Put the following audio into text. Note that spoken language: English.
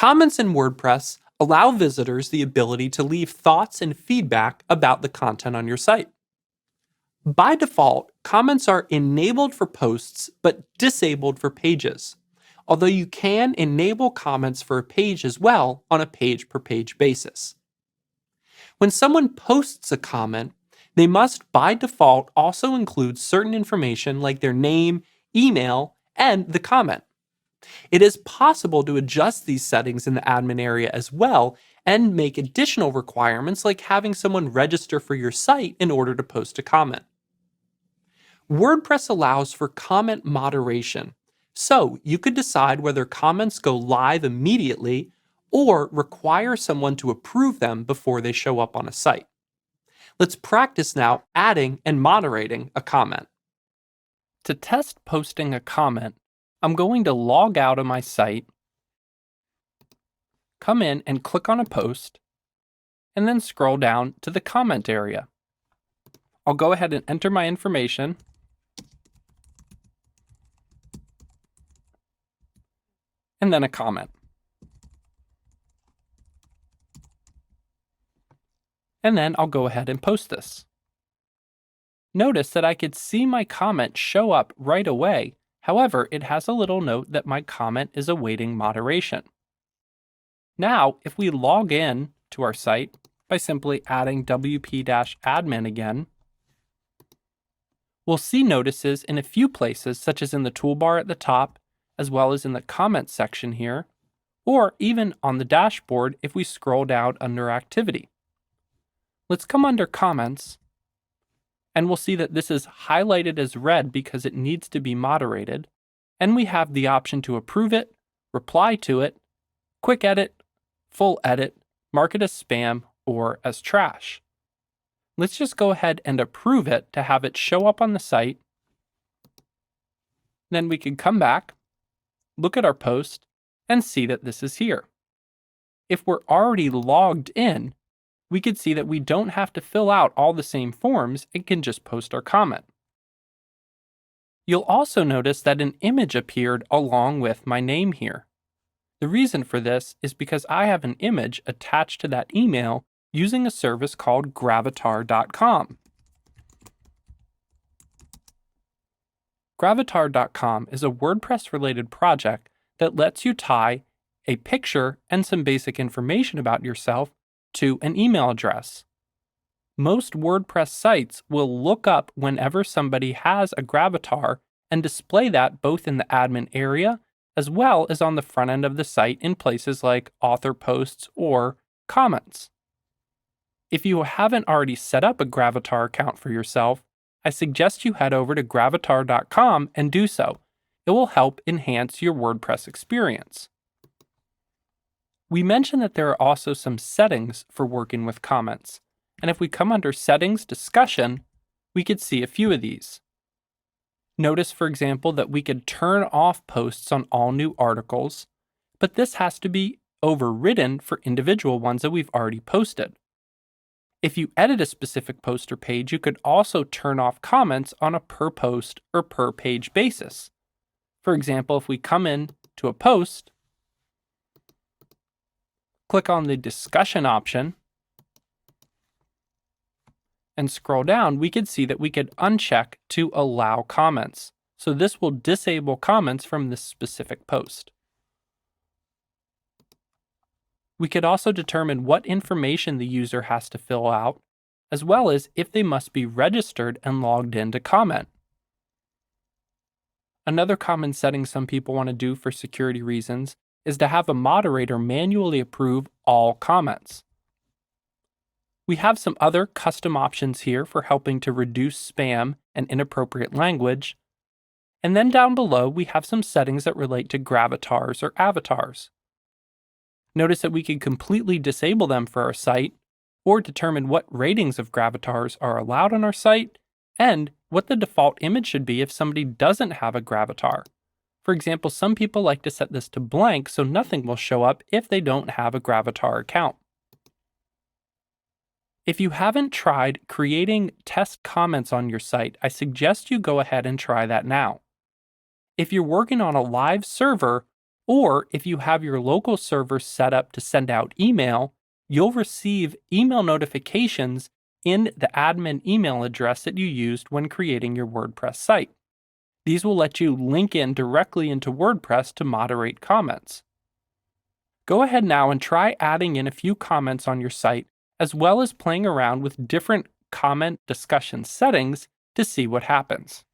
Comments in WordPress allow visitors the ability to leave thoughts and feedback about the content on your site. By default, comments are enabled for posts but disabled for pages, although you can enable comments for a page as well on a page-per-page basis. When someone posts a comment, they must by default also include certain information like their name, email, and the comment. It is possible to adjust these settings in the admin area as well and make additional requirements like having someone register for your site in order to post a comment. WordPress allows for comment moderation, so you could decide whether comments go live immediately or require someone to approve them before they show up on a site. Let's practice now adding and moderating a comment. To test posting a comment, I'm going to log out of my site, come in and click on a post, and then scroll down to the comment area. I'll go ahead and enter my information, and then a comment. And then I'll go ahead and post this. Notice that I could see my comment show up right away. However, it has a little note that my comment is awaiting moderation. Now, if we log in to our site by simply adding wp-admin again, we'll see notices in a few places, such as in the toolbar at the top, as well as in the comments section here, or even on the dashboard if we scroll down under activity. Let's come under comments, and we'll see that this is highlighted as red because it needs to be moderated, and we have the option to approve it, reply to it, quick edit, full edit, mark it as spam, or as trash. Let's just go ahead and approve it to have it show up on the site. Then we can come back, look at our post, and see that this is here. If we're already logged in, we could see that we don't have to fill out all the same forms and can just post our comment. You'll also notice that an image appeared along with my name here. The reason for this is because I have an image attached to that email using a service called gravatar.com. Gravatar.com is a WordPress-related project that lets you tie a picture and some basic information about yourself to an email address. Most WordPress sites will look up whenever somebody has a gravatar and display that both in the admin area as well as on the front end of the site in places like author posts or comments. If you haven't already set up a gravatar account for yourself, I suggest you head over to gravatar.com and do so. It will help enhance your WordPress experience. We mentioned that there are also some settings for working with comments, and if we come under Settings Discussion, we could see a few of these. Notice, for example, that we could turn off posts on all new articles, but this has to be overridden for individual ones that we've already posted. If you edit a specific post or page, you could also turn off comments on a per post or per page basis. For example, if we come in to a post, click on the discussion option, and scroll down, we could see that we could uncheck to allow comments. So this will disable comments from this specific post. We could also determine what information the user has to fill out, as well as if they must be registered and logged in to comment. Another common setting some people want to do for security reasons is to have a moderator manually approve all comments. We have some other custom options here for helping to reduce spam and inappropriate language. And then down below, we have some settings that relate to gravatars or avatars. Notice that we can completely disable them for our site, or determine what ratings of gravatars are allowed on our site, and what the default image should be if somebody doesn't have a gravatar. For example, some people like to set this to blank so nothing will show up if they don't have a gravatar account. If you haven't tried creating test comments on your site, I suggest you go ahead and try that now. If you're working on a live server Or if you have your local server set up to send out email, you'll receive email notifications in the admin email address that you used when creating your WordPress site. These will let you link in directly into WordPress to moderate comments. Go ahead now and try adding in a few comments on your site, as well as playing around with different comment discussion settings to see what happens.